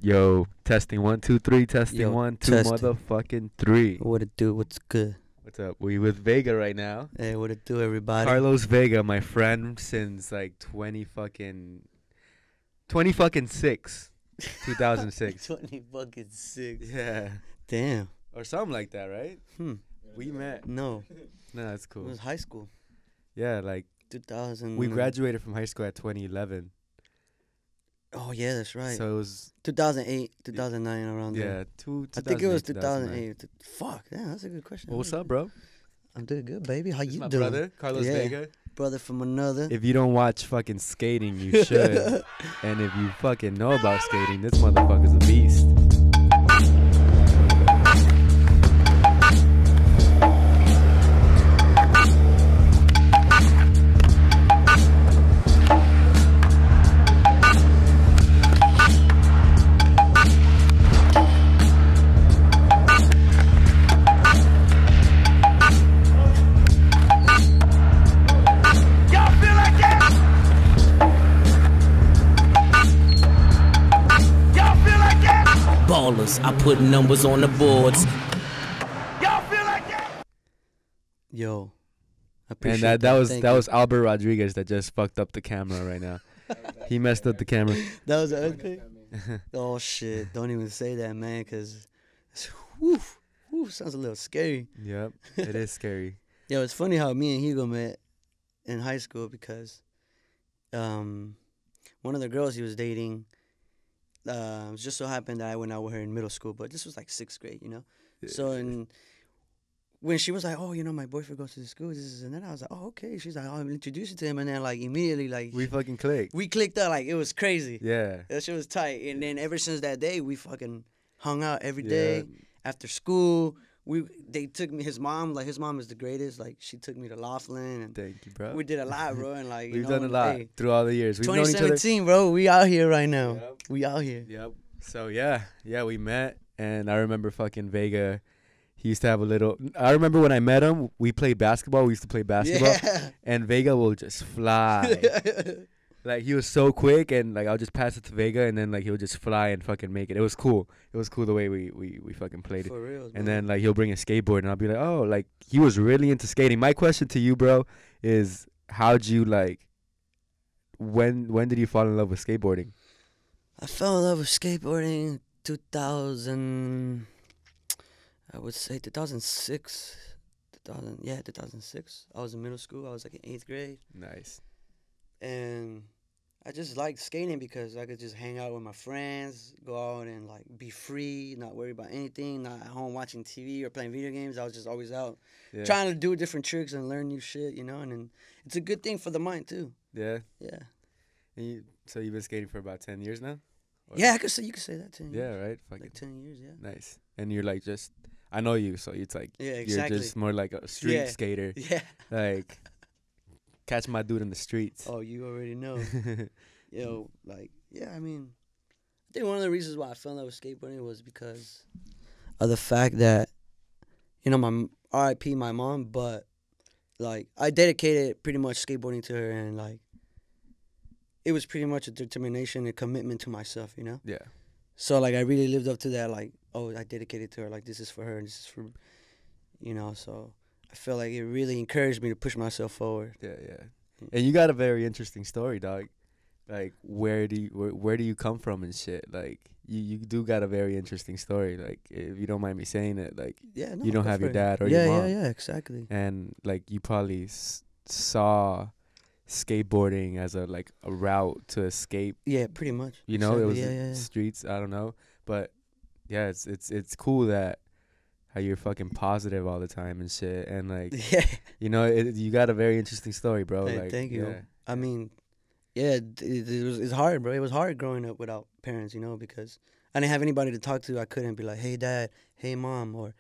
Yo, testing 1 2 3, testing Yo, 1 2 testing. motherfucking 3. What it do? What's good? What's up? We with Vega right now. Hey, what it do, everybody? Carlos Vega, my friend since like 20 fucking 6, 2006. 20 fucking 6. Yeah, Damn. or something like that, right? We met. No, No, that's it cool. was high school. Yeah, like 2000. we graduated from high school at 2011. Oh yeah, that's right. So it was 2008, 2009, around there. yeah, I think it was 2008. 2008. Fuck, yeah, that's a good question. Well, what's up, bro? I'm doing good, baby. How This is you my doing? brother, Carlos Yeah. Vega. Brother from another. If you don't watch fucking skating, you should. And if you fucking know about skating, this motherfucker's a beast. Ballers, I put numbers on the boards. Yo, I And appreciate that Thank that you. was Albert Rodriguez that just fucked up the camera right now. He messed up the camera. That was an earthquake. Oh shit! Don't even say that, man, because sounds a little scary. Yep, it is scary. Yo, it's funny how me and Hugo met in high school because one of the girls he was dating just so happened that I went out with her in middle school, but this was like 6th grade, you know? So when she was like, oh, you know, my boyfriend goes to the school, this and then I was like, oh, okay. She's like, oh, I'll introduce you to him. And then like immediately like We fucking clicked. we clicked up, like it was crazy. Yeah. That shit was tight. And then ever since that day, we fucking hung out every Yeah. day after school. They took me, his mom is the greatest. Like she took me to Laughlin and Thank you, bro. we did a lot, bro. And like We've done a lot hey, through all the years. We've known each other. 2017, bro. We out here right now. Yep. We out here. Yep. So yeah, we met, and I remember fucking Vega. He used to have a little. I remember when I met him, we played basketball. We used to play basketball, Yeah. and Vega will just fly. Like he was so quick, and like I'll just pass it to Vega, and then like he'll just fly and fucking make it. It was cool. It was cool the way we fucking played it. For real. And then like he'll bring a skateboard, and I'll be like, oh, like he was really into skating. My question to you, bro, is how'd you like? When did you fall in love with skateboarding? I fell in love with skateboarding 2000. I would say 2006. 2006. I was in middle school. I was like in 8th grade. Nice. And I just liked skating because I could just hang out with my friends, go out and like be free, not worry about anything, not at home watching TV or playing video games. I was just always out Yeah. trying to do different tricks and learn new shit, you know. And then it's a good thing for the mind too. Yeah. Yeah. And so you've been skating for about 10 years now? Or- Yeah, I could say you could say that 10 years. Yeah, right? Fucking Like 10 years, yeah. nice. And you're like just, I know you, so it's like, Yeah, exactly. you're just more like a street Yeah. skater. Yeah. Like, catch my dude in the streets. Oh, you already know. Yo, like, yeah, I mean, I think one of the reasons why I fell in love with skateboarding was because of the fact that, you know, my RIP, my mom, but, like, I dedicated pretty much skateboarding to her, and, like, it was pretty much a determination and commitment to myself, you know? Yeah. So, like, I really lived up to that, like, oh, I dedicated to her, like, this is for her, and this is for, you know, so I feel like it really encouraged me to push myself forward. Yeah, yeah. And you got a very interesting story, dog. Like, where do you come from and shit? Like, you do got a very interesting story. Like, if you don't mind me saying it, like, Yeah, no, you don't go have for your it. dad or yeah, your mom. Yeah, exactly. And, like, you probably saw skateboarding as a route to escape. Yeah, pretty much. You know, it was Exactly. the yeah. streets. I don't know. But, yeah, it's cool that how you're fucking positive all the time and shit. And, like, Yeah. you know, you got a very interesting story, bro. Hey, like, thank you. Yeah. I mean, yeah, it's hard, bro. It was hard growing up without parents, you know, because I didn't have anybody to talk to. I couldn't be like, hey, dad, hey, mom, or,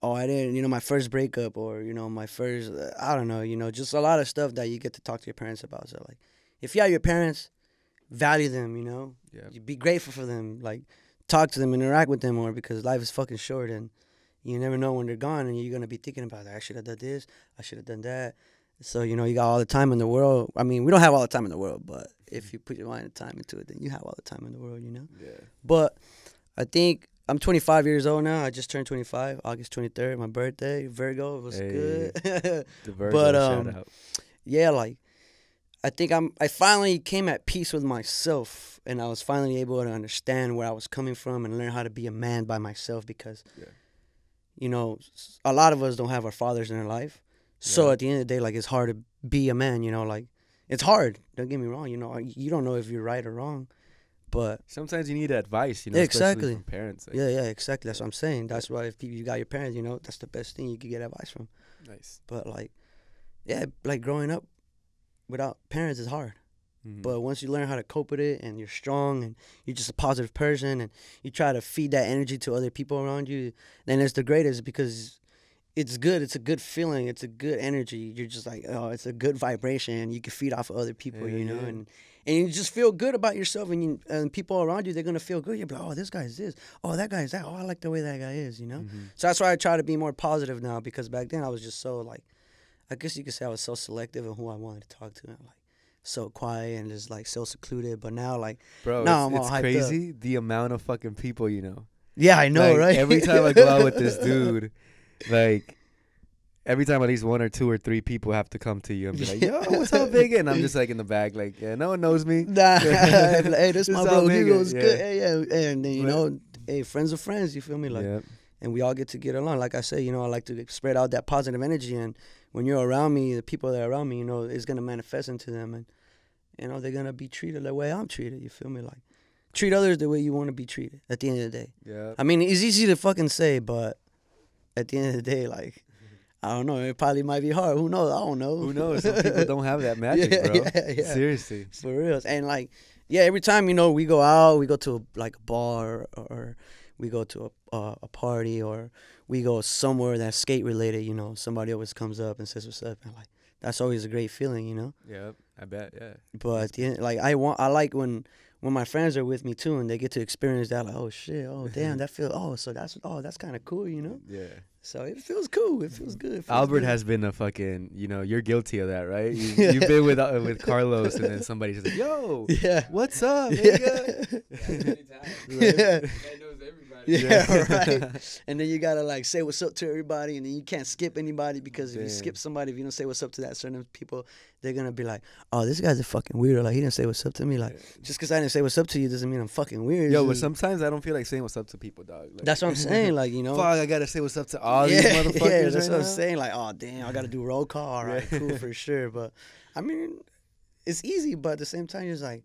oh, I didn't, you know, my first breakup, or, you know, my first, I don't know, you know, just a lot of stuff that you get to talk to your parents about. So, like, if you have your parents, value them, you know, Yeah. be grateful for them, like, talk to them, interact with them more, because life is fucking short, and you never know when they're gone, and you're going to be thinking about, I should have done this, I should have done that. So, you know, you got all the time in the world. I mean, we don't have all the time in the world, but if you put your mind and time into it, then you have all the time in the world, you know? Yeah. But I think I'm 25 years old now. I just turned 25, August 23rd, my birthday. Virgo, it was good. The Virgo But shout out. yeah, like I think I finally came at peace with myself, and I was finally able to understand where I was coming from and learn how to be a man by myself because, you know, a lot of us don't have our fathers in our life. So at the end of the day, like it's hard to be a man, you know, like it's hard. Don't get me wrong, you know, you don't know if you're right or wrong. But sometimes you need advice, you know, yeah, especially exactly. from parents. Like, yeah, exactly. That's what I'm saying. That's why if you got your parents, you know, that's the best thing you could get advice from. Nice. But like, yeah, like growing up without parents is hard. Mm-hmm. But once you learn how to cope with it and you're strong and you're just a positive person and you try to feed that energy to other people around you, then it's the greatest because it's good. It's a good feeling. It's a good energy. You're just like, oh, it's a good vibration and you can feed off of other people, you know, and you just feel good about yourself and people around you, they're going to feel good. You're like, oh, this guy's this. Oh, that guy's that. Oh, I like the way that guy is, you know? Mm-hmm. So that's why I try to be more positive now because back then I was just so like, I guess you could say I was so selective in who I wanted to talk to. I'm like so quiet and just like so secluded. But now like, bro, now I'm all it's hyped crazy up. the amount of fucking people you know. Yeah, I know, like, right? Every time I go out with this dude, like, every time at least 1 or 2 or 3 people have to come to you and be like, yo, what's up, Vega? And I'm just like in the back, like, yeah, no one knows me. Nah, like, hey, this my bro Hugo's good. Hey, yeah. And then, you know, hey, friends are friends, you feel me? Like, and we all get to get along. Like I say, you know, I like to spread out that positive energy. And when you're around me, the people that are around me, you know, it's going to manifest into them. And, you know, they're going to be treated the way I'm treated, you feel me? Like, treat others the way you want to be treated at the end of the day. Yeah. I mean, it's easy to fucking say, but at the end of the day, like, I don't know. It probably might be hard. Who knows? I don't know. Who knows? Some people don't have that magic, bro. Yeah. Seriously. For real. And like, yeah, every time, you know, we go out, we go to like a bar or we go to a party or we go somewhere that's skate related, you know, somebody always comes up and says what's up. And like, that's always a great feeling, you know? Yeah, I bet, yeah. But at the end, like, I like when my friends are with me too and they get to experience that, like, oh shit, oh damn, that feels, that's kind of cool, you know? Yeah. So it feels cool. It feels good. Albert has been a fucking, you know, you're guilty of that, right? You've been with Carlos and then somebody's just like, yo, what's up, nigga? Yeah. That knows everybody. Yeah, right. And then you gotta like say what's up to everybody, and then you can't skip anybody because if you skip somebody, if you don't say what's up to that certain people, they're gonna be like, oh, this guy's a fucking weirdo. Like he didn't say what's up to me. Like just because I didn't say what's up to you doesn't mean I'm fucking weird. Yo, but sometimes I don't feel like saying what's up to people, dog. Like, that's what I'm saying. Like, you know, fuck, I gotta say what's up to all these motherfuckers. Yeah, that's right what I'm now. saying. Like, oh damn, I gotta do roll call. All right, cool for sure. But I mean, it's easy, but at the same time, you're just like,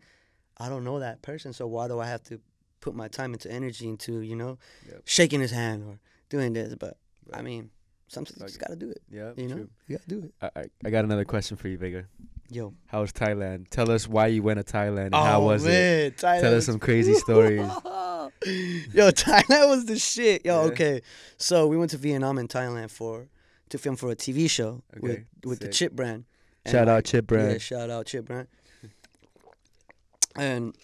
I don't know that person, so why do I have to put my time into energy into, you know, shaking his hand or doing this? But I mean, sometimes you just gotta do it. Yeah, you know, true. you gotta do it. I got another question for you, Vega. Yo, how was Thailand? Tell us why you went to Thailand and how was it? Thailand Tell us some crazy stories. Yo, Thailand was the shit. Yo, okay. So we went to Vietnam and Thailand to film for a TV show with the Chip brand. Shout out Chip brand. Yeah, shout out Chip brand. And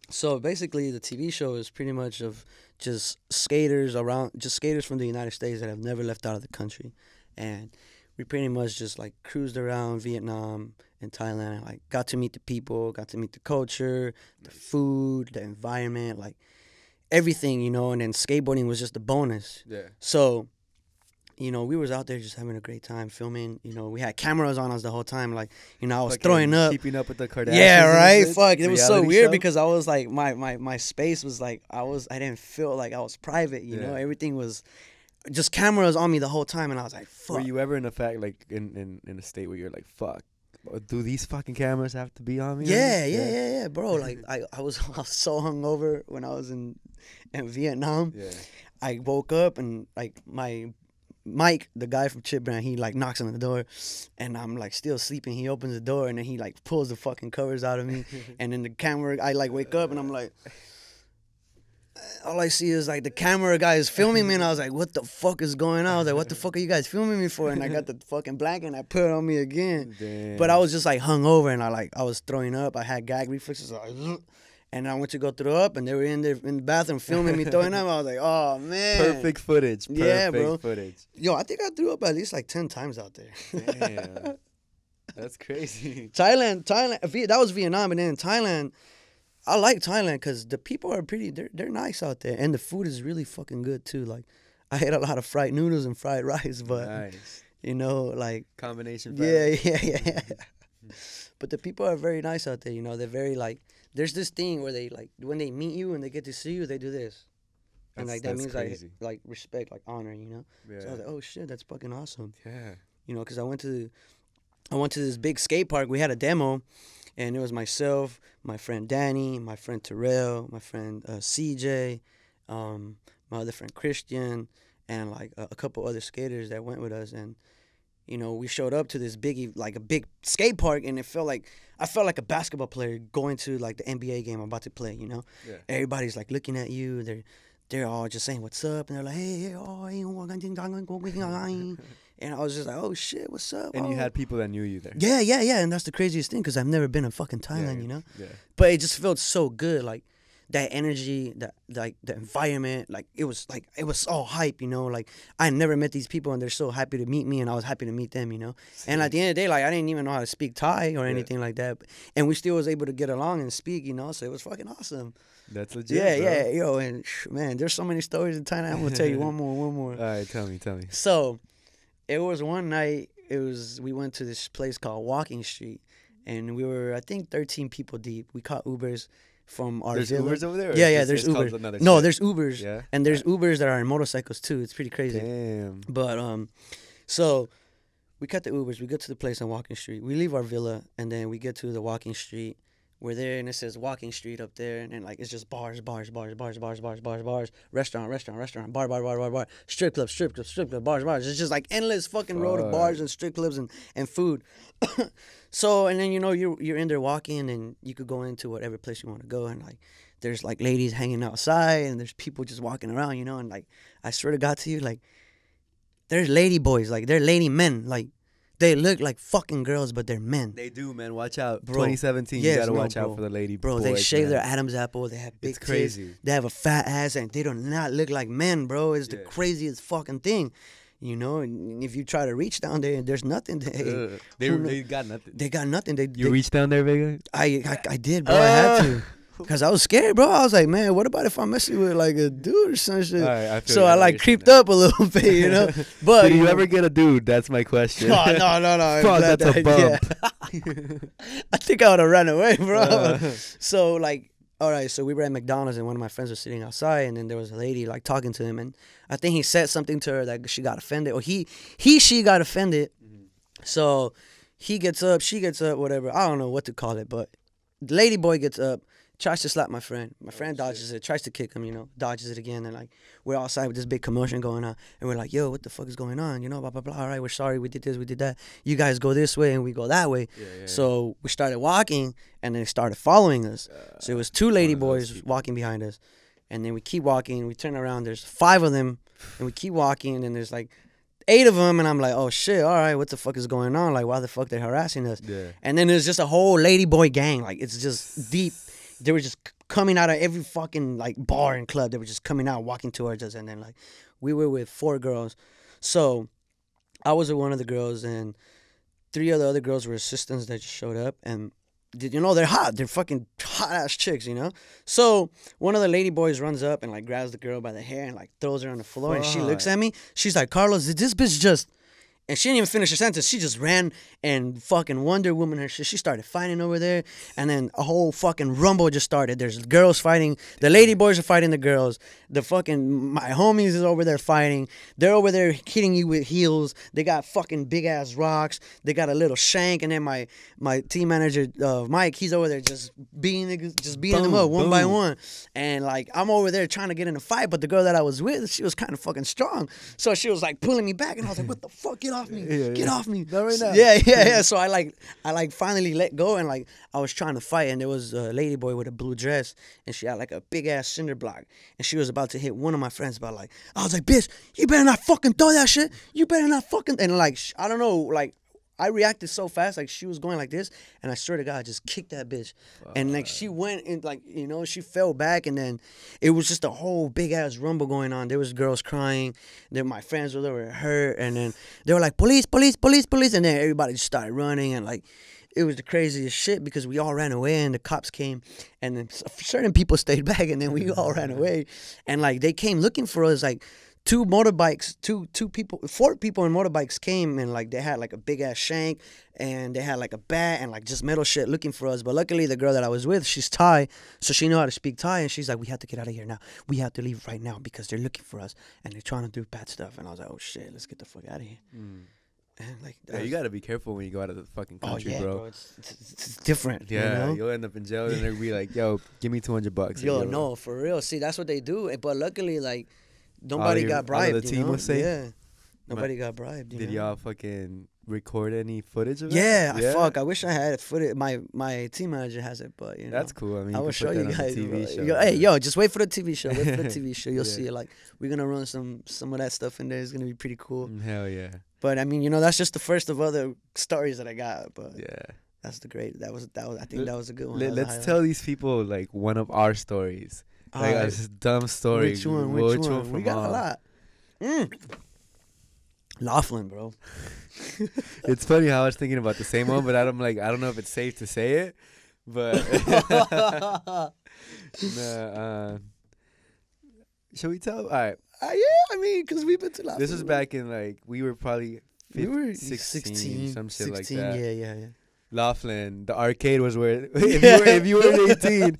so basically the TV show is pretty much of just skaters from the United States that have never left out of the country. And we pretty much just like cruised around Vietnam and Thailand and like got to meet the people, got to meet the culture, the food, the environment, like everything, you know, and then skateboarding was just a bonus. Yeah. So, you know, we was out there just having a great time filming. You know, we had cameras on us the whole time. Like, you know, I was throwing up. Keeping up with the Kardashians. Yeah, right? Fuck. It was so weird show? because I was like, my space was like, I didn't feel like I was private, you know? Everything was just cameras on me the whole time. And I was like, fuck. Were you ever in a fact, like, in a state where you're like, fuck, do these fucking cameras have to be on me? Yeah, bro. Like, I was so hungover when I was in Vietnam. Yeah. I woke up and, like, my Mike, the guy from Chip Brand, he like knocks on the door and I'm like still sleeping. He opens the door and then he like pulls the fucking covers out of me. And then the camera, I like wake up and I'm like, all I see is like the camera guy is filming me and I was like, what the fuck is going on? I was like, what the fuck are you guys filming me for? And I got the fucking blanket and I put it on me again. Damn. But I was just like hungover and I was throwing up. I had gag reflexes. And I went to go throw up, and they were in the bathroom filming me throwing up. I was like, "Oh man, perfect footage, bro. Footage." Yo, I think I threw up at least like 10 times out there. Damn, that's crazy. Thailand. That was Vietnam, and then in Thailand, I like Thailand because the people are they're nice out there, and the food is really fucking good too. Like, I ate a lot of fried noodles and fried rice, but Nice. you know, like, Combination. yeah. But the people are very nice out there. You know, they're very like. There's this thing where they like when they meet you and they get to see you, they do this, and like that means crazy. like respect, like honor. You know. Yeah. So I was like, oh shit, that's fucking awesome. Yeah. You know, because I went to this big skate park. We had a demo, and it was myself, my friend Danny, my friend Terrell, my friend CJ, my other friend Christian, and like a couple other skaters that went with us. And you know, we showed up to this a big skate park, and I felt like a basketball player going to like the NBA game I'm about to play. You know, Yeah. everybody's like looking at you. They're all just saying what's up, and they're like, hey, oh, and I was just like, oh shit, what's up? And oh. you had people that knew you there. Yeah, and that's the craziest thing because I've never been in fucking Thailand, you know. Yeah. But it just felt so good, like that energy, that like the environment, like it was all hype, you know. Like I never met these people, and they're so happy to meet me, and I was happy to meet them, you know. And at the end of the day, like I didn't even know how to speak Thai or anything like that, and we still was able to get along and speak, you know. So it was fucking awesome. That's legit. Yeah, yo, and man, there's so many stories in Thailand. I'm gonna tell you one more. All right, tell me. So, it was one night. We went to this place called Walking Street, and we were I think 13 people deep. We caught Ubers from our There's villa. Ubers over there? Or Yeah, it's there's just called Ubers. another No, shit? there's Ubers. Yeah. And there's Ubers that are in motorcycles too. It's pretty crazy. Damn. But so we cut the Ubers. We go to the place on Walking Street. We leave our villa, and then we get to the Walking Street. We're there, and it says Walking Street up there, and then like it's just bars, restaurant, bar, strip club, bars. It's just like endless fucking road of bars and strip clubs and food. So, and then you know you're in there walking, and you could go into whatever place you want to go, and like there's like ladies hanging outside, and there's people just walking around, you know, and like I swear to God to you, like there's lady boys, like they're lady men, like. They look like fucking girls, but they're men. They do, man. Watch out. Bro. 2017, Yes, you gotta no, watch bro. out for the lady Bro, boys, they shave man. their Adam's apple. They have big It's crazy. tits. They have a fat ass, and they do not look like men, bro. It's the Yeah. craziest fucking thing. You know, and if you try to reach down there, there's nothing. They got nothing. They got nothing. You reached down there, Vega? I did, bro. I had to. Because I was scared, bro. I was like, man, what about if I'm messing with like a dude or some shit? All right, I feel So you. I like understand creeped that. up a little bit, you know. But Did you know, ever get a dude? That's my question. No. I'm Fuck, glad that's a that- bump. yeah. I think I would have run away, bro. Uh. So like, all right, so we were at McDonald's, and one of my friends was sitting outside, and then there was a lady like talking to him, and I think he said something to her that she got offended, or she got offended. So he gets up, she gets up, whatever. I don't know what to call it, but the lady boy gets up, tries to slap my friend. My friend dodges it, tries to kick him, you know, dodges it again. And like, we're outside with this big commotion going on. And we're like, yo, what the fuck is going on? You know, blah, blah, blah. All right, we're sorry. We did this, we did that. You guys go this way and we go that way. So we started walking, and they started following us. So it was two lady boys walking behind us. And then we keep walking. We turn around. There's 5 of them. And we keep walking. And then there's like 8 of them. And I'm like, oh, shit. All right, what the fuck is going on? Like, why the fuck they harassing us? Yeah. And then there's just a whole lady boy gang. Like, it's just deep. They were just coming out of every fucking like bar and club. They were just coming out, walking towards us, and then like we were with 4 girls. So I was with one of the girls, and 3 of the other girls were assistants that just showed up. And you know, they're hot. They're fucking hot ass chicks, you know. So one of the lady boys runs up and like grabs the girl by the hair and like throws her on the floor. And she looks at me. She's like, Carlos, did this bitch just? And she didn't even finish her sentence. She just ran and fucking Wonder Woman her shit. She started fighting over there. And then a whole fucking rumble just started. There's girls fighting. The lady boys are fighting the girls. My homies is over there fighting. They're over there hitting you with heels. They got fucking big ass rocks. They got a little shank. And then my team manager, Mike, he's over there just beating them up one by one. And like, I'm over there trying to get in a fight. But the girl that I was with, she was kind of fucking strong. So she was like pulling me back. And I was like, what the fuck? Get off me. Get off me. Not right now. Yeah. So I finally let go, and like I was trying to fight, and there was a lady boy with a blue dress, and she had like a big ass cinder block, and she was about to hit one of my friends. But like I was like, bitch, you better not fucking throw that shit. You better not fucking. And like I don't know, like I reacted so fast, like she was going like this, and I swear to God, I just kicked that bitch. And like she went and like, you know, she fell back, and then it was just a whole big ass rumble going on. There was girls crying. Then my friends were hurt, and then they were like, police, police, police, police, and then everybody just started running, and like it was the craziest shit because we all ran away and the cops came, and then certain people stayed back, and then we all ran away, and like they came looking for us, like 4 people in motorbikes came, and like they had like a big ass shank, and they had like a bat and like just metal shit looking for us. But luckily the girl that I was with, she's Thai, so she knew how to speak Thai, and she's like, we have to get out of here now. We have to leave right now because they're looking for us and they're trying to do bad stuff. And I was like, oh shit, let's get the fuck out of here. And like, yeah, you gotta be careful when you go out of the fucking country, bro. It's different. Yeah, you know? you'll end up in jail, and they'll be like, "Yo, give me $200." Yo, no, for real. See, that's what they do. But luckily, like, nobody got bribed. All the team was safe. Yeah, nobody got bribed. Did y'all fucking record any footage of it? Yeah, fuck. I wish I had footage. My team manager has it, but you know, that's cool. I mean, I will show you guys. TV show, hey, yo, just wait for the TV show. Wait for the TV show. You'll see it. Like, we're gonna run some of that stuff in there. It's gonna be pretty cool. Hell yeah. But I mean, you know, that's just the first of other stories that I got. But yeah, that's the great. That was. I think that was a good one. Let's tell these people like one of our stories. Like a dumb story. Which one? We got a lot. Laughlin, bro. It's funny how I was thinking about the same one, but I don't know if it's safe to say it. But shall we tell? All right. Yeah, I mean, because we've been to Laughlin. This was back in like we were probably 16, some shit 16, like that. Yeah. Laughlin, the arcade was where if you were 18,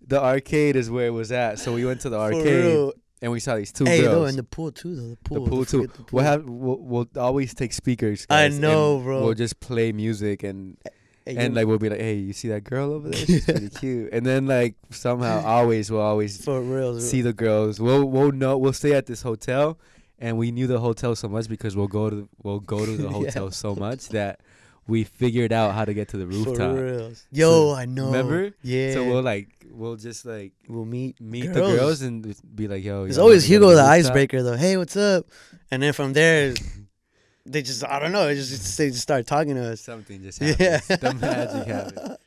the arcade is where it was at. So we went to the arcade and we saw these two girls. Hey, and the pool too, though. The pool too. We'll always take speakers, guys, I know, bro. We'll just play music and like we'll be like, hey, you see that girl over there? She's pretty cute. And then like somehow we'll always for real see the girls. We'll stay at this hotel, and we knew the hotel so much because we'll go to the hotel so much that we figured out how to get to the rooftop. For real. Yo, I know. Remember? Yeah. So we'll just meet the girls and be like, yo. It's always Hugo the icebreaker though. Hey, what's up? And then from there, they just, I don't know, they just start talking to us. Something just happens. Yeah. The magic happens.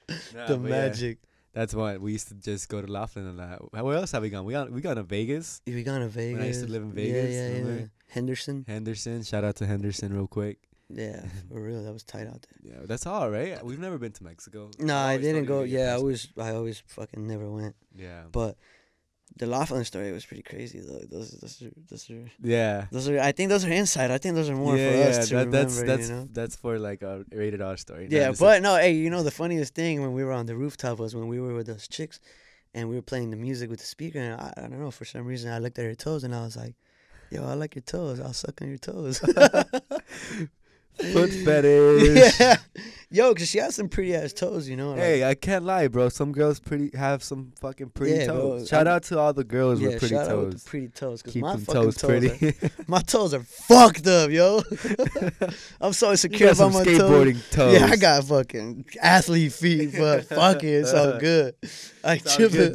The magic. Yeah, that's why we used to just go to Laughlin a lot. Where else have we gone? We gone to Vegas. We gone to Vegas. When I used to live in Vegas. Yeah. Henderson. Shout out to Henderson real quick. Yeah, for real. That was tight out there. Yeah, that's all right. We've never been to Mexico. No, I didn't go. Yeah, I always fucking never went. Yeah. But the Laughlin story was pretty crazy though. Those are. Yeah. I think those are inside. I think those are more for us to remember. That's you know? That's for like a rated R story. Yeah, but no, hey, you know the funniest thing when we were on the rooftop was when we were with those chicks, and we were playing the music with the speaker, and I don't know, for some reason I looked at her toes and I was like, yo, I like your toes. I'll suck on your toes. Foot fetish. Yeah. Yo, because she has some pretty ass toes, you know. Like, hey, I can't lie, bro. Some girls have some fucking pretty toes. Bro, shout out to all the girls with pretty shout toes. Out with the pretty toes. Keep my them toes pretty. My toes are fucked up, yo. I'm so insecure about my skateboarding toes. Yeah, I got fucking athlete feet, but fuck it, it's all good.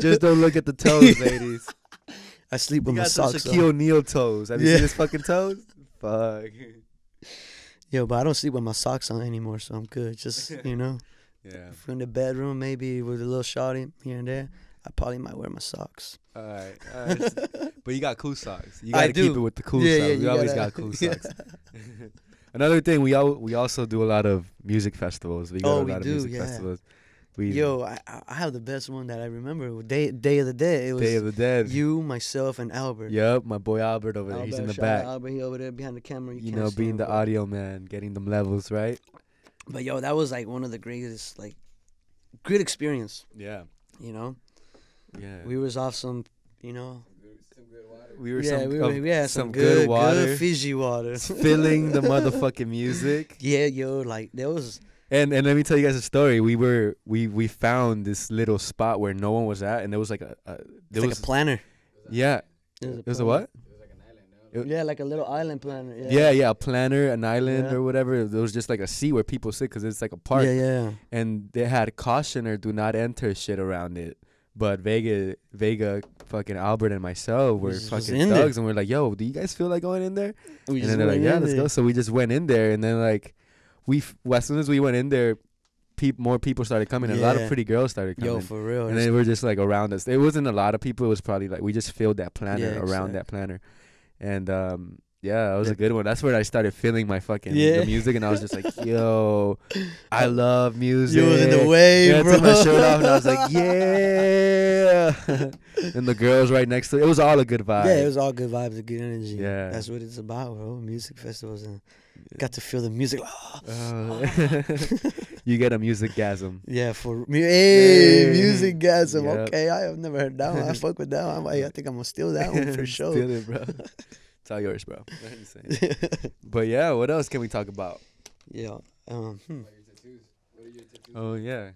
Just don't look at the toes, ladies. I sleep with my socks on. Shaquille O'Neal toes. Have you seen his fucking toes? Fuck. Yo, but I don't sleep with my socks on anymore, so I'm good. Just, you know. Yeah. If we're in the bedroom, maybe with a little shawty here and there, I probably might wear my socks. All right. But you got cool socks. You got to keep it with the cool socks. Yeah, we always got cool socks. Another thing, we also do a lot of music festivals. We go to a lot of music festivals. I have the best one that I remember. Day of the Dead. It was Day of the Dead. You, myself, and Albert. Yep, my boy Albert over there. He's in the back. Albert, he over there behind the camera. You know, being the audio man, getting them levels right. But yo, that was like one of the greatest, like, good experience. Yeah. You know. Yeah. We was off some, you know. Some good water. Good Fiji water. Filling the motherfucking music. Yeah, yo, like there was. And let me tell you guys a story. We found this little spot where no one was at, and there was like a planner. Yeah. It was a what? It was like an island. Yeah, like a little island planner. Yeah, a planner, an island or whatever. It was just like a seat where people sit because it's like a park. Yeah. And they had caution or do not enter shit around it. But Vega, fucking Albert and myself were fucking thugs, and we're like, yo, do you guys feel like going in there? And then they're like, yeah, let's go. So we just went in there, and then like, as soon as we went in there, more people started coming, and a lot of pretty girls started coming. Yo, for real. And they were just like around us. It wasn't a lot of people. It was probably like we just filled that planner around that planner, and Yeah, that was a good one. That's where I started feeling my fucking the music, and I was just like, yo, I love music. You was in the wave, bro. I took my shirt off, and I was like, yeah. And the girls right next to it. It was all a good vibe. Yeah, it was all good vibes and good energy. Yeah. That's what it's about, bro. Music festivals. And got to feel the music. You get a music-gasm. Yeah, for me. Hey, music-gasm. Yep. Okay, I have never heard that one. I fuck with that one. I think I'm going to steal that one for sure. Steal it, bro. It's all yours, bro. But yeah, what else can we talk about? Yeah. Oh, yeah.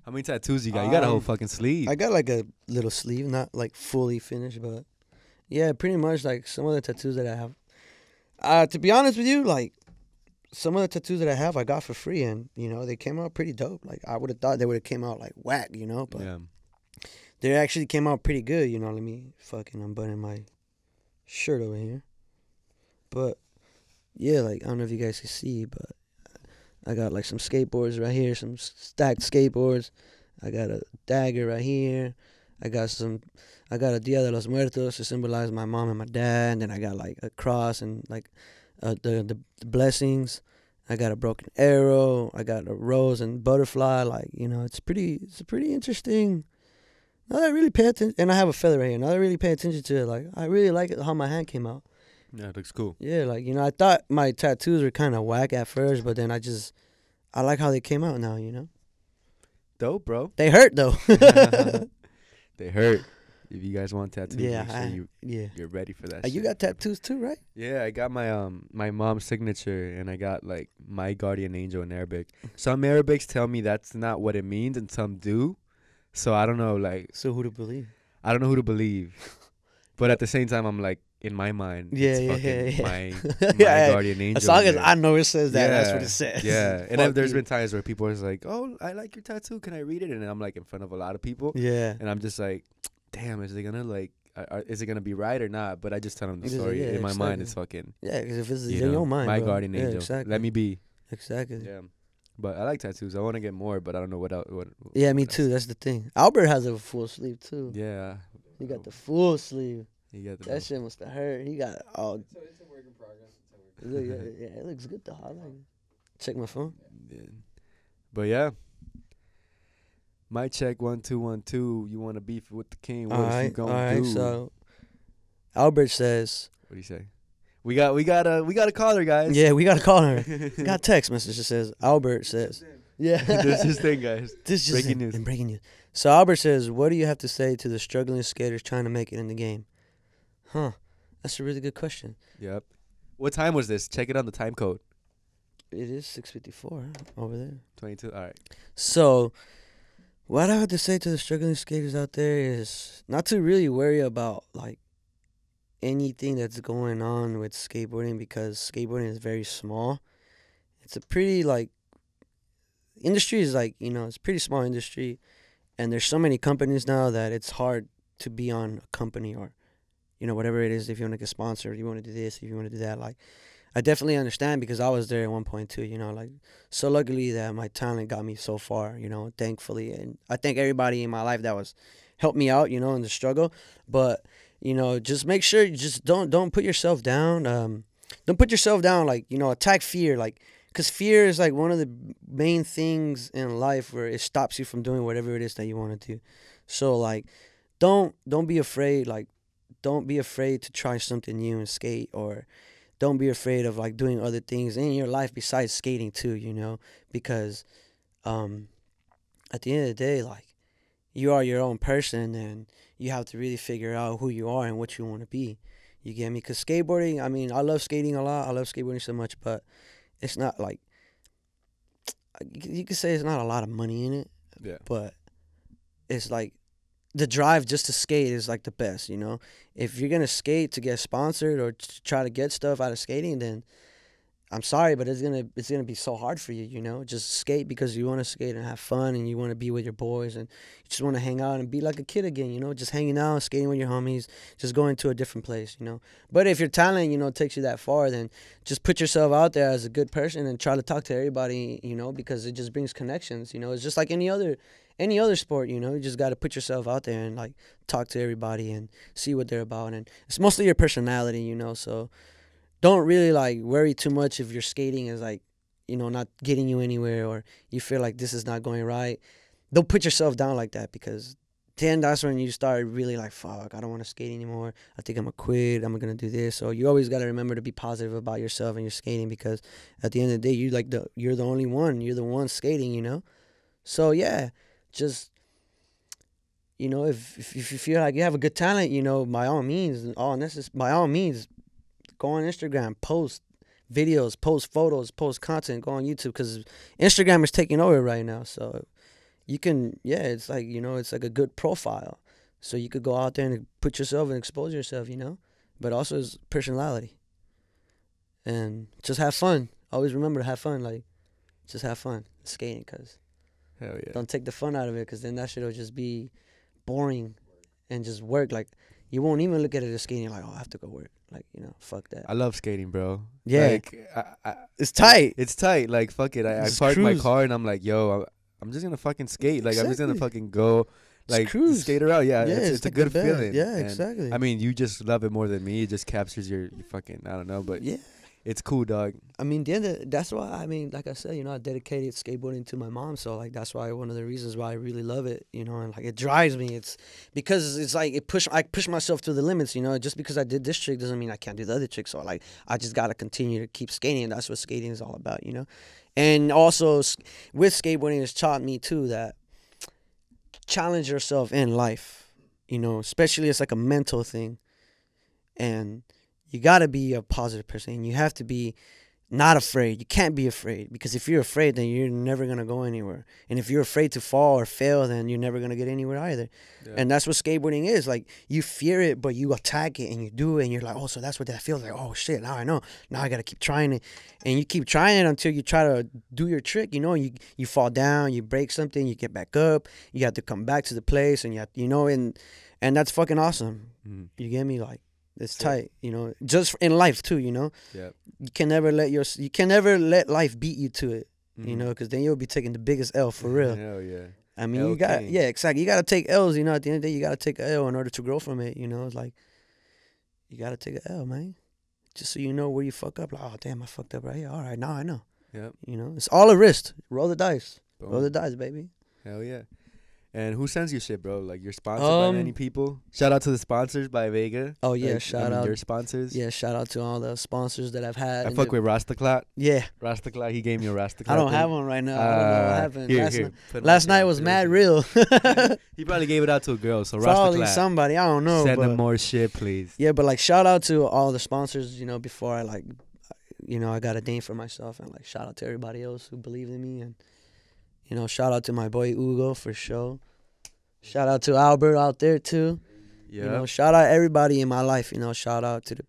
How many tattoos you got? You got a whole fucking sleeve. I got like a little sleeve, not like fully finished, but yeah, pretty much like some of the tattoos that I have. To be honest with you, like some of the tattoos that I have, I got for free, and you know they came out pretty dope. Like I would have thought they would have came out like whack, you know, but they actually came out pretty good. You know, let me fucking unbutton my shirt over here. But yeah, like I don't know if you guys can see, but I got like some skateboards right here, some stacked skateboards. I got a dagger right here. I got a Dia de los Muertos to symbolize my mom and my dad. And then I got like a cross and like the blessings. I got a broken arrow. I got a rose and butterfly. Like, you know, it's pretty interesting. Now that I really pay attention, and I have a feather right here. Now that I really pay attention to it, like I really like it, how my hand came out. Yeah, it looks cool. Yeah, like, you know, I thought my tattoos were kind of whack at first, but then I like how they came out now, you know? Dope, bro. They hurt, though. They hurt. If you guys want tattoos, yeah, make sure you're ready for that shit. You got tattoos too, right? Yeah, I got my mom's signature, and I got, like, my guardian angel in Arabic. Some Arabics tell me that's not what it means, and some do. So I don't know, like... So who to believe? I don't know who to believe. But at the same time, I'm like, in my mind, it's my guardian angel. As long as I know it says that, that's what it says. Yeah, and there's been times where people are like, "Oh, I like your tattoo. Can I read it?" And I'm like in front of a lot of people. Yeah. And I'm just like, "Damn, is it gonna like, is it gonna be right or not?" But I just tell them the story. In my mind, it's fucking. Yeah, because if it's in your mind, my bro. guardian angel. Exactly. Let me be. Exactly. Yeah. But I like tattoos. I want to get more, but I don't know what else. Yeah, me too. That's the thing. Albert has a full sleeve too. Yeah. He got the full sleeve. That shit must have hurt. He got all. So it's a work in progress. Yeah, it looks good though. I like it. Check my phone. Yeah. But yeah. Mic check 1 2 1 2. You want to beef with the king? What is you gonna do? So Albert says. What do you say? We got a caller, guys. Yeah, we got a caller. Got text message that says Albert says. Yeah. This is thing, guys. This is breaking news. Breaking news. So Albert says, "What do you have to say to the struggling skaters trying to make it in the game?" Huh. That's a really good question. Yep. What time was this? Check it on the time code. It is 6:54 over there. 22. All right. So, what I have to say to the struggling skaters out there is not to really worry about like anything that's going on with skateboarding, because skateboarding is very small. It's a pretty like industry is like, you know, it's a pretty small industry, and there's so many companies now that it's hard to be on a company or, you know, whatever it is. If you want to get sponsored, you want to do this, if you want to do that. Like, I definitely understand, because I was there at one point too, you know, like, so luckily that my talent got me so far, you know, thankfully. And I thank everybody in my life that was helped me out, you know, in the struggle. But, you know, just make sure you just don't put yourself down. Don't put yourself down, like, you know, attack fear, like, because fear is like one of the main things in life where it stops you from doing whatever it is that you want to do. So like, don't be afraid, like, don't be afraid to try something new and skate, or don't be afraid of like doing other things in your life besides skating too, you know, because at the end of the day, like, you are your own person, and you have to really figure out who you are and what you want to be. You get me? Because skateboarding, I mean, I love skating a lot. I love skateboarding so much, but it's not like, you could say it's not a lot of money in it. Yeah. But it's like, the drive just to skate is like the best, you know. If you're gonna skate to get sponsored or to try to get stuff out of skating, then I'm sorry, but it's gonna be so hard for you, you know. Just skate because you want to skate and have fun, and you want to be with your boys, and you just want to hang out and be like a kid again, you know. Just hanging out, skating with your homies, just going to a different place, you know. But if your talent, you know, takes you that far, then just put yourself out there as a good person and try to talk to everybody, you know, because it just brings connections, you know. It's just like any other sport, you know. You just got to put yourself out there and like talk to everybody and see what they're about, and it's mostly your personality, you know. So don't really like worry too much if your skating is like, you know, not getting you anywhere, or you feel like this is not going right. Don't put yourself down like that, because then that's when you start really like, fuck, I don't want to skate anymore. I think I'm gonna quit. I'm gonna do this. So you always gotta remember to be positive about yourself and your skating, because at the end of the day, you're the only one. You're the one skating, you know. So yeah, just, you know, if you feel like you have a good talent, you know, by all means, by all means, go on Instagram, post videos, post photos, post content, go on YouTube, because Instagram is taking over right now. So you can, yeah, it's like, you know, it's like a good profile. So you could go out there and put yourself and expose yourself, you know, but also it's personality. And just have fun. Always remember to have fun. Like, just have fun skating, because Hell yeah. don't take the fun out of it, because then that shit will just be boring and just work. Like, you won't even look at it as skating like, oh, I have to go work. Like, you know, fuck that. I love skating, bro. Yeah. Like, It's tight. It's tight. Like, fuck it. I park my car and I'm like, yo, I'm just gonna fucking skate. Like, I'm just gonna fucking go, like, skate around. Yeah, it's a good feeling. Yeah, And, exactly. I mean, you just love it more than me. It just captures your fucking, I don't know, but yeah. It's cool, dog. I mean, that's why, I mean, like I said, you know, I dedicated skateboarding to my mom. So, like, that's why one of the reasons why I really love it, you know, and, like, it drives me. It's because it's like I push myself to the limits, you know. Just because I did this trick doesn't mean I can't do the other tricks. So, like, I just got to continue to keep skating. And that's what skating is all about, you know. And also, with skateboarding, it's taught me, too, that challenge yourself in life, you know, especially it's like a mental thing. And you got to be a positive person, and you have to be not afraid. You can't be afraid, because if you're afraid, then you're never going to go anywhere. And if you're afraid to fall or fail, then you're never going to get anywhere either. Yeah. And that's what skateboarding is. Like, you fear it, but you attack it and you do it, and you're like, oh, so that's what that feels like. Oh, shit, now I know. Now I got to keep trying it. And you keep trying it until you try to do your trick. You know, you fall down, you break something, you get back up. You have to come back to the place, and you know, and that's fucking awesome. You get me? Like, it's tight, you know. Just in life too, you know. Yeah. You can never let life beat you to it, you know, because then you'll be taking the biggest L for real. Hell yeah. I mean, exactly. You gotta take L's, you know. At the end of the day, you gotta take a L in order to grow from it, you know. It's like, you gotta take a L, man, just so you know where you fuck up. Like, oh damn, I fucked up right here. All right, now I know. Yeah. You know, it's all a risk. Roll the dice. Boom. Roll the dice, baby. Hell yeah. And who sends you shit, bro? Like, you're sponsored by many people? Shout out to the sponsors by Vega. Oh, yeah, shout out. Your sponsors. Yeah, shout out to all the sponsors that I've had. I fuck with Rastaclat. Yeah. Rastaclat, he gave me a Rastaclat. I don't have one right now. I don't know what happened. Last night was mad real. He probably gave it out to a girl, so probably Rastaclat. Somebody, I don't know. Send them more shit, please. Yeah, but, like, shout out to all the sponsors, you know, before I, like, you know, I got a name for myself. And, like, shout out to everybody else who believed in me. And, you know, shout out to my boy Hugo for sure. Shout out to Albert out there, too. Yeah. You know, shout out everybody in my life. You know, shout out to the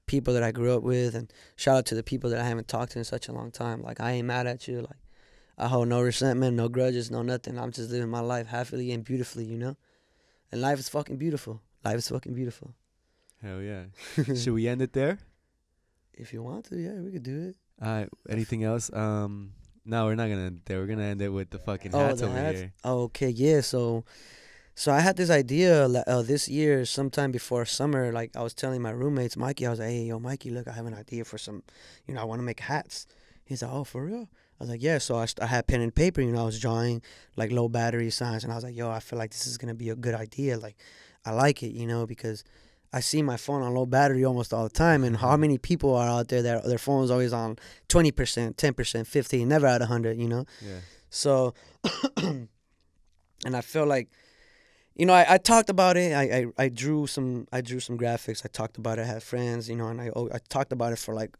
people that I grew up with. And shout out to the people that I haven't talked to in such a long time. Like, I ain't mad at you. Like, I hold no resentment, no grudges, no nothing. I'm just living my life happily and beautifully, you know? And life is fucking beautiful. Life is fucking beautiful. Hell yeah. Should we end it there? If you want to, yeah, we could do it. All right. Anything else? No, we're not gonna end it there. We're gonna end it with the fucking hats over here. Oh, okay, yeah. So I had this idea this year, sometime before summer. Like, I was telling my roommates, Mikey, I was like, hey, yo, Mikey, look, I have an idea for some, you know, I want to make hats. He's like, oh, for real? I was like, yeah. So I had pen and paper, you know, I was drawing like low battery signs, and I was like, yo, I feel like this is gonna be a good idea. Like, I like it, you know, because I see my phone on low battery almost all the time, and how many people are out there that their phone's always on 20%, 10%, 50%, never at 100, you know? Yeah. So, and I feel like, you know, I talked about it. I drew some graphics. I talked about it. I had friends, you know, and I talked about it for like,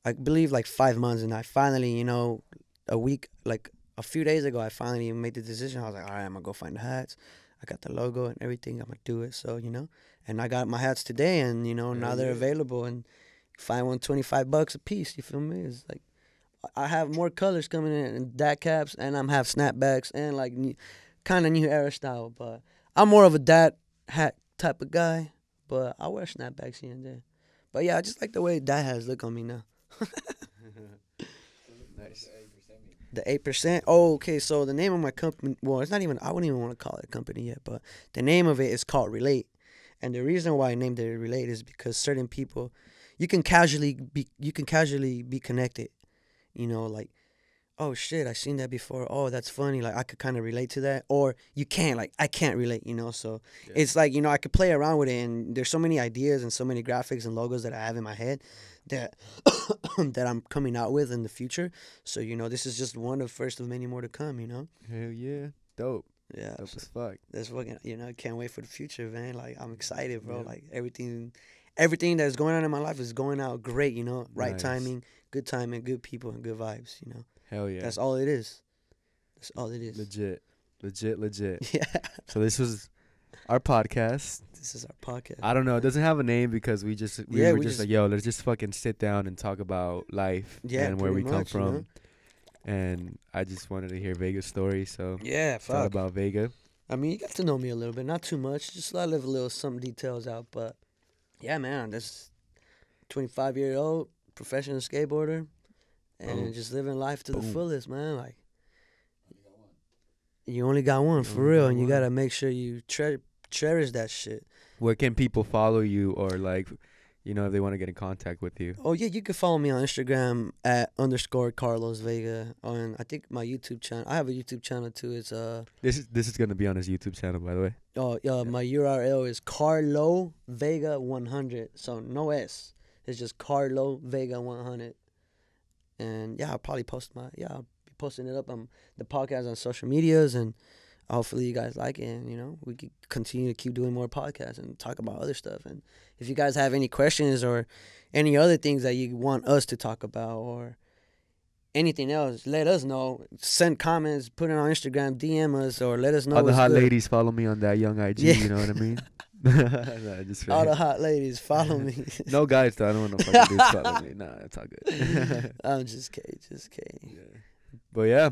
I believe like 5 months, and I finally, you know, a few days ago, I finally made the decision. I was like, all right, I'm gonna go find the hats. I got the logo and everything. I'm gonna do it. So, you know. And I got my hats today, and, you know, now they're available, and find one $25 a piece. You feel me? It's like, I have more colors coming in, and dad caps, and I'm have snapbacks, and like kind of new era style. But I'm more of a dad hat type of guy, but I wear snapbacks here and there. But yeah, I just like the way dad hats look on me now. Nice. The 8%. Oh, okay. So the name of my company, well, it's not even, I wouldn't even want to call it a company yet, but the name of it is called Relate. And the reason why I named it Relate is because certain people, you can casually be connected. You know, like, oh shit, I seen that before. Oh, that's funny. Like, I could kind of relate to that. Or you can't, like, I can't relate, you know. So it's like, you know, I could play around with it, and there's so many ideas and so many graphics and logos that I have in my head that that I'm coming out with in the future. So, you know, this is just one of first of many more to come, you know. Hell yeah. Dope. Yeah. Dope as fuck. That's fucking, you know, can't wait for the future, man. Like, I'm excited, bro. Like, everything that's going on in my life is going out great, you know. Right timing, good people, and good vibes, you know. Hell yeah. That's all it is. That's all it is. Legit. Yeah. So this was our podcast. This is our podcast. I don't know. It doesn't have a name because we were just like, yo, let's just fucking sit down and talk about life and where we come from. You know? And I just wanted to hear Vega's story, so yeah, thought about Vega. I mean, you got to know me a little bit, not too much. Just I live a little some details out, but yeah, man, that's 25-year-old professional skateboarder, and just living life to the fullest, man. Like, you only got one for real, and you gotta make sure you cherish that shit. Where can people follow you, or like, you know, if they want to get in contact with you? Oh yeah, you can follow me on Instagram at _Carlos Vega. On I think my YouTube channel. I have a YouTube channel too. It's This is gonna be on his YouTube channel, by the way. Oh yeah, my URL is Carlo Vega 100. So no S. It's just Carlo Vega 100. And yeah, I'll be posting it up on the podcast on social medias, and hopefully you guys like it, and you know, we can continue to keep doing more podcasts and talk about other stuff. And if you guys have any questions or any other things that you want us to talk about or anything else, let us know. Send comments, put it on Instagram, DM us, or let us know. All the hot ladies follow me on that young IG, you know what I mean? No, just all the hot ladies follow me. No guys though, I don't want no fucking dudes follow me. Nah, it's all good. I'm just kidding. Yeah. But yeah,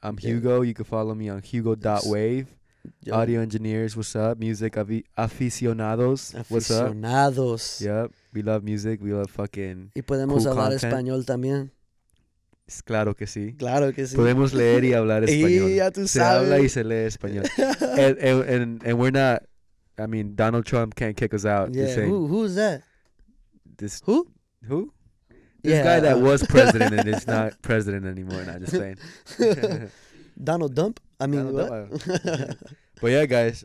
I'm Hugo. You can follow me on hugo.wave. Yep. Audio engineers, what's up? Music aficionados, what's up? Aficionados. Yep, we love music. We love fucking Y podemos cool hablar content. Español también. Claro que sí. Claro que sí. Podemos leer y hablar español. Y ya tú se sabes. habla y se lee español. and we're not, I mean, Donald Trump can't kick us out. Yeah, who's that? Who? This guy that was president and is not president anymore. Not just saying. Donald Dump? I mean, Donald what? Dump. But yeah, guys,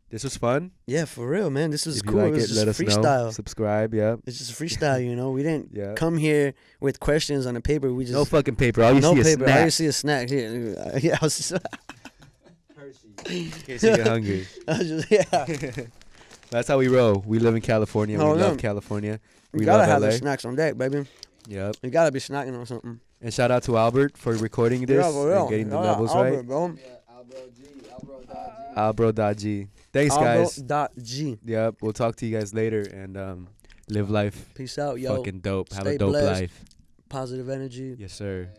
this was fun. Yeah, for real, man. This was if cool. You like it was it, let us freestyle. know. Subscribe, yeah. It's just freestyle, you know. We didn't come here with questions on a paper. We just no fucking paper. All you see is snack. All you see is snack. Yeah, I was just in case you get hungry. That's how we roll. We live in California. We love California. We gotta love have LA. the snacks on deck, baby. Yep. You gotta be snacking on something. And shout out to Albert for recording this and getting the levels Albert, right. Bro. Albro.g. Thanks, guys. Albro.g. Yep. We'll talk to you guys later, and live life. Peace out, yo. Fucking dope. Have Stay a dope blessed. life. Positive energy. Yes, sir.